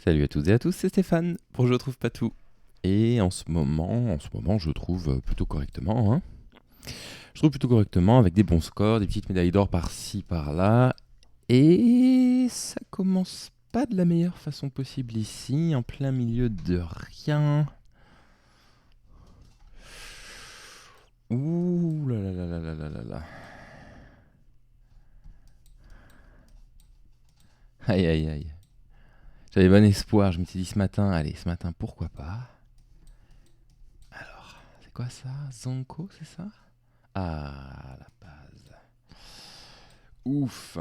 Salut à toutes et à tous, c'est Stéphane pour Je trouve pas tout. Et en ce moment, je trouve plutôt correctement. Hein. Je trouve plutôt correctement avec des bons scores, des petites médailles d'or par-ci, par-là. Et ça commence pas de la meilleure façon possible ici, en plein milieu de rien. Ouh là là là là là là là là. Aïe aïe aïe. J'avais bon espoir, je m'étais dit ce matin, allez, ce matin, pourquoi pas. Alors, c'est quoi ça? Zonko, c'est ça? Ah, la base. Ouf.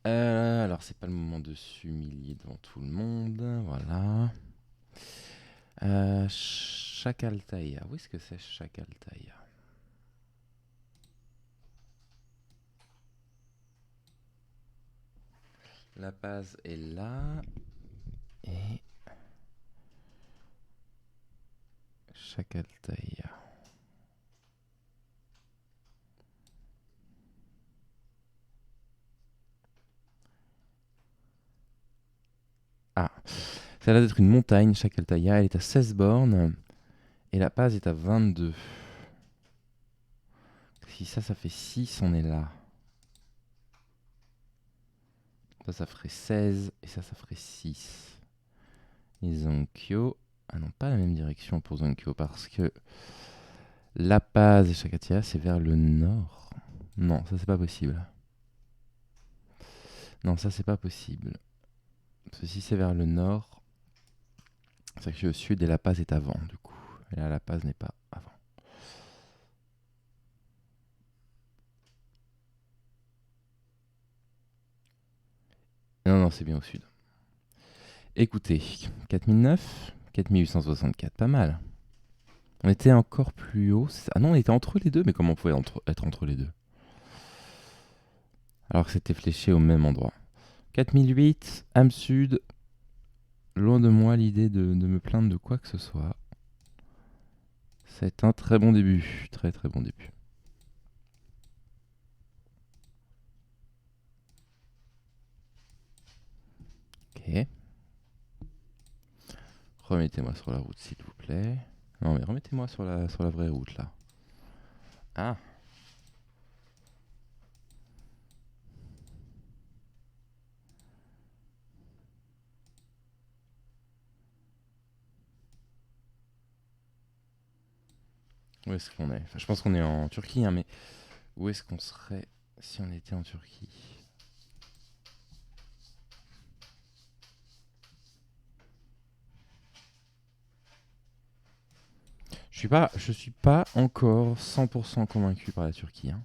Alors, c'est pas le moment de s'humilier devant tout le monde. Voilà. Chakaltaïa. Où est-ce que c'est Chakaltaïa? La base est là. Et Chakaltaïa. Ah, ça a l'air d'être une montagne, Chakaltaïa. Elle est à 16 bornes. Et la base est à 22. Si ça fait 6, on est là. Ça ferait 16. Et ça ferait 6. Et Zonkyo. Ah non, pas la même direction pour Zonkyo parce que La Paz et Chakatia, c'est vers le nord. Non, ça c'est pas possible. Non, ça c'est pas possible. Parce que si c'est vers le nord, c'est que je suis au sud et La Paz est avant, du coup. Et là, La Paz n'est pas avant. Non, non, c'est bien au sud. Écoutez, 4009, 4864, pas mal. On était encore plus haut. Ah non, on était entre les deux, mais comment on pouvait être entre les deux? Alors que c'était fléché au même endroit. 4008, âme sud. Loin de moi l'idée de me plaindre de quoi que ce soit. C'est un très bon début. Très très bon début. Ok. Remettez-moi sur la route, s'il vous plaît. Non, mais remettez-moi sur la vraie route, là. Ah, où est-ce qu'on est? Enfin, je pense qu'on est en Turquie, hein, mais où est-ce qu'on serait si on était en Turquie? Je suis pas encore 100% convaincu par la Turquie. Hein.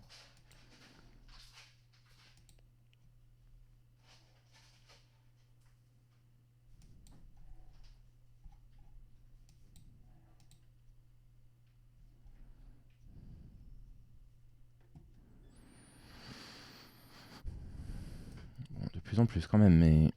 Bon, de plus en plus quand même, mais...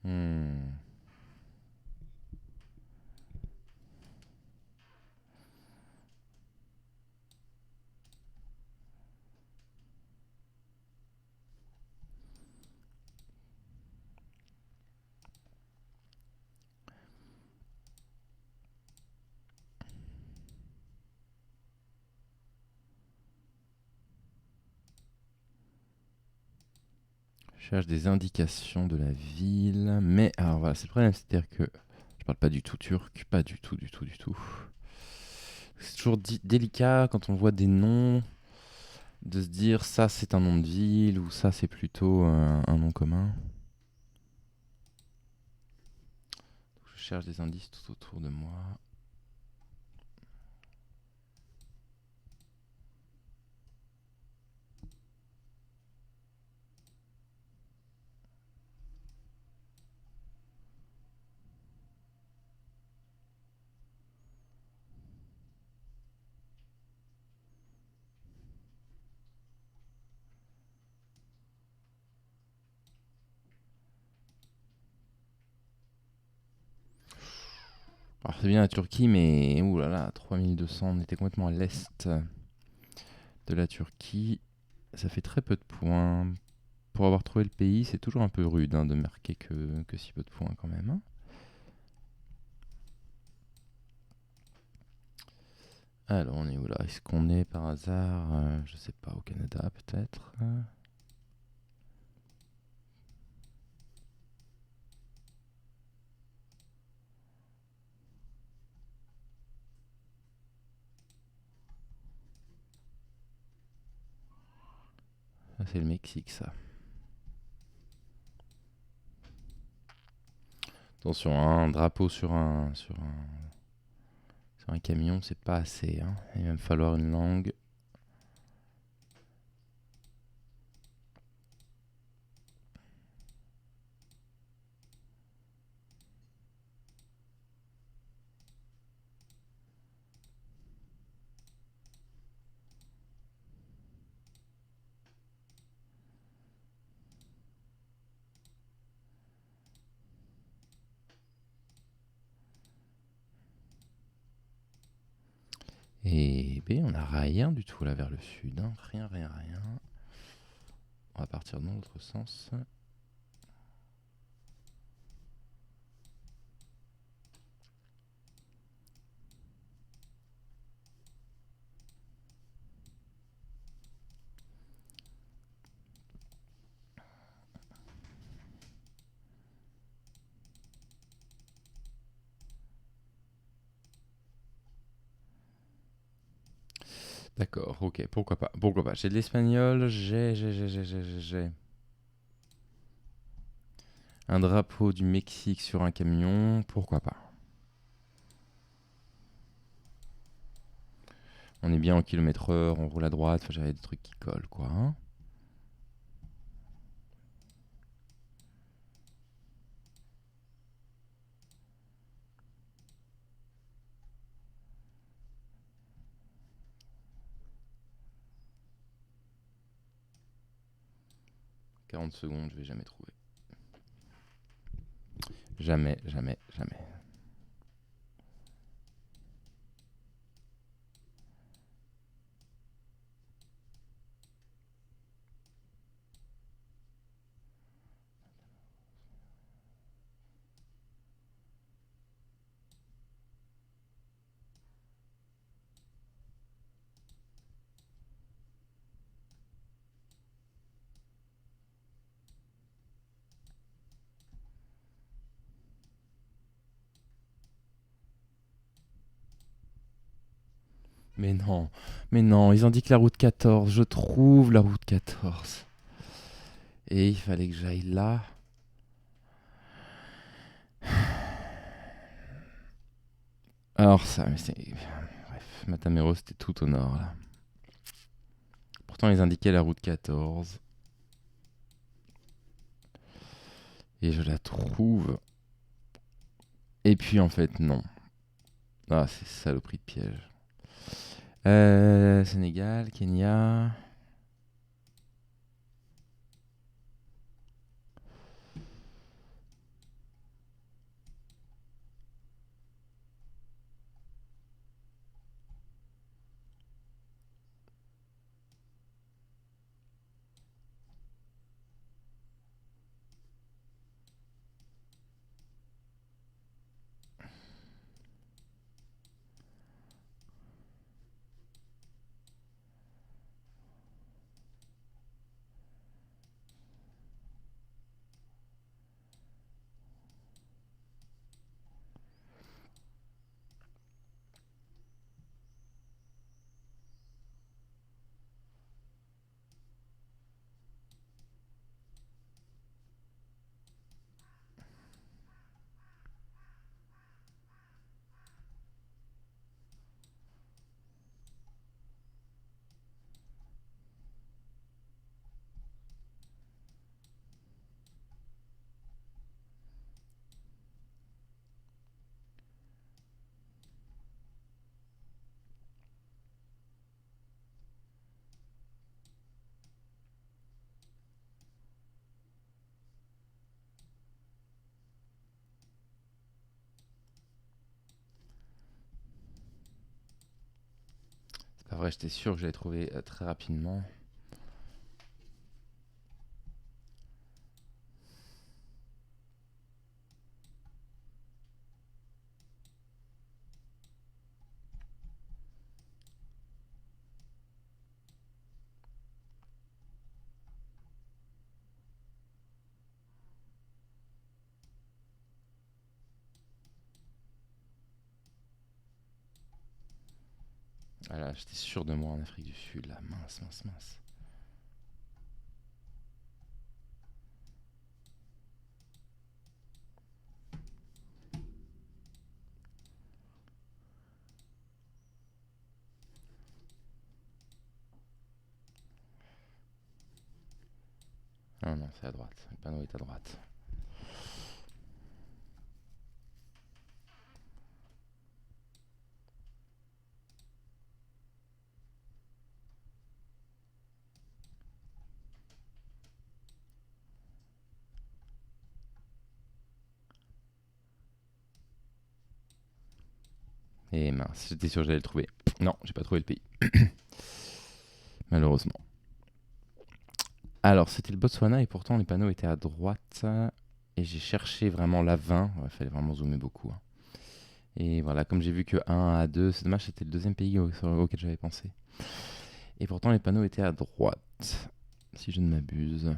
hmm. Je cherche des indications de la ville, mais... Alors voilà, c'est le problème, c'est-à-dire que je parle pas du tout turc, pas du tout, du tout, du tout. C'est toujours délicat quand on voit des noms de se dire ça c'est un nom de ville ou ça c'est plutôt un nom commun. Je cherche des indices tout autour de moi. Alors c'est bien la Turquie, mais ouh là là, 3200, on était complètement à l'est de la Turquie. Ça fait très peu de points. Pour avoir trouvé le pays, c'est toujours un peu rude de marquer que si peu de points quand même. Alors on est où là? Est-ce qu'on est par hasard, je sais pas, au Canada peut-être? Ah, c'est le Mexique ça. Attention, un drapeau sur un camion, c'est pas assez. Il va me falloir une langue. Et B, on n'a rien du tout là vers le sud. Rien, rien, rien. On va partir dans l'autre sens. D'accord, ok, pourquoi pas, pourquoi pas. J'ai de l'espagnol, j'ai un drapeau du Mexique sur un camion, pourquoi pas. On est bien en kilomètre heure, on roule à droite, enfin, j'avais des trucs qui collent quoi. 40 secondes, je vais jamais trouver. Jamais, jamais, jamais. Mais non, ils indiquent la route 14, je trouve la route 14. Et il fallait que j'aille là. Alors ça, mais c'est... Bref, Matamoros c'était tout au nord là. Pourtant ils indiquaient la route 14. Et je la trouve. Et puis en fait non. Ah c'est saloperie de piège. Sénégal, Kenya... vrai, j'étais sûr que j'allais trouver très rapidement. Voilà, j'étais sûr de moi en Afrique du Sud, là. Mince, mince, mince. Ah non, c'est à droite. Le panneau est à droite. Et mince, j'étais sûr que j'allais le trouver. Non, j'ai pas trouvé le pays. Malheureusement. Alors, c'était le Botswana et pourtant les panneaux étaient à droite. Et j'ai cherché vraiment l'A20. Il fallait vraiment zoomer beaucoup. Hein. Et voilà, comme j'ai vu que 1 à 2, c'est dommage, c'était le deuxième pays auquel j'avais pensé. Et pourtant les panneaux étaient à droite, si je ne m'abuse.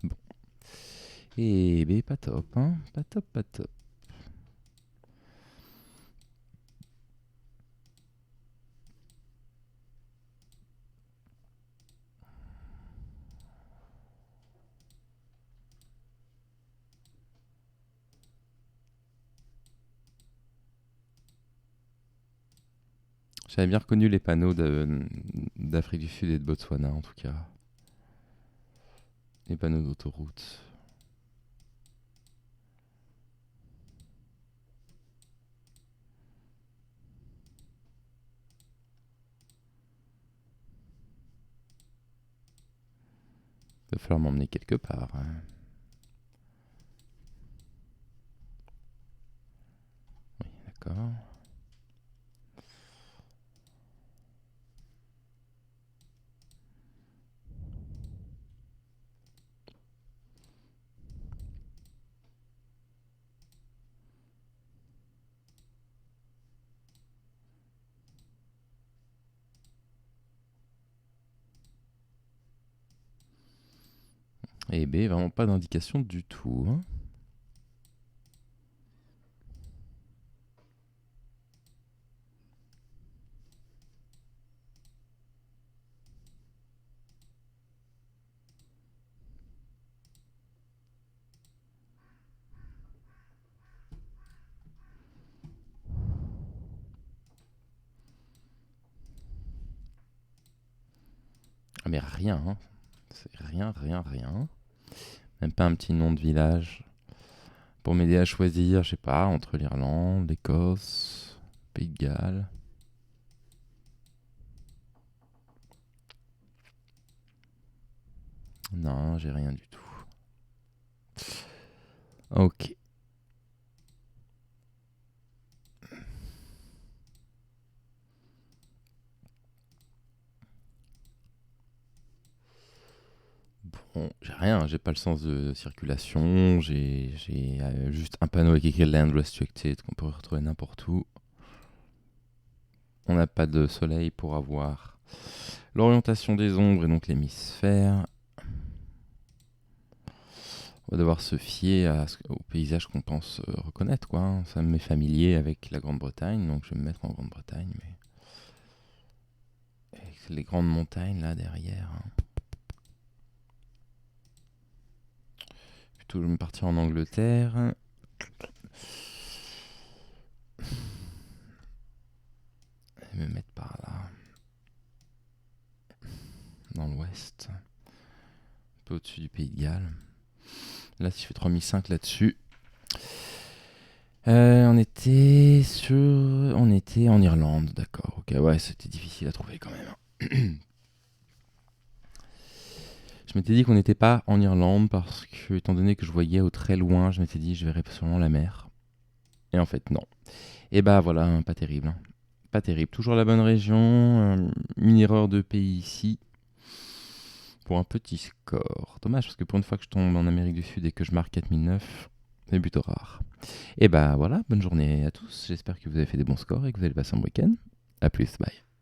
Bon. Et ben, pas top, hein. Pas top, pas top. J'avais bien reconnu les panneaux d'Afrique du Sud et de Botswana, en tout cas. Les panneaux d'autoroute. Il va falloir m'emmener quelque part. Hein. Oui, d'accord. Et B, vraiment pas d'indication du tout. Hein. Ah, mais rien, hein. C'est rien, rien, rien. Même pas un petit nom de village pour m'aider à choisir, je sais pas, entre l'Irlande, l'Écosse, Pays de Galles. Non, j'ai rien du tout. Ok. Bon, j'ai rien, j'ai pas le sens de circulation, j'ai juste un panneau avec écrit Land Restricted qu'on peut retrouver n'importe où. On n'a pas de soleil pour avoir l'orientation des ombres et donc l'hémisphère. On va devoir se fier au paysage qu'on pense reconnaître, quoi. Hein. Ça m'est familier avec la Grande-Bretagne, donc je vais me mettre en Grande-Bretagne, mais avec les grandes montagnes là derrière. Hein. Plutôt, je vais me partir en Angleterre. Et me mettre par là, dans l'ouest, un peu au-dessus du Pays de Galles. Là, si je fais 3005 là-dessus, on était en Irlande, d'accord. Ok, ouais, c'était difficile à trouver quand même. Je m'étais dit qu'on n'était pas en Irlande parce que, étant donné que je voyais au très loin, je m'étais dit je verrais sûrement la mer. Et en fait, non. Et bah voilà, pas terrible. Pas terrible. Toujours la bonne région. Une erreur de pays ici. Pour un petit score. Dommage, parce que pour une fois que je tombe en Amérique du Sud et que je marque 4009, c'est plutôt rare. Et bah voilà, bonne journée à tous. J'espère que vous avez fait des bons scores et que vous allez passer un bon week-end. A plus, bye.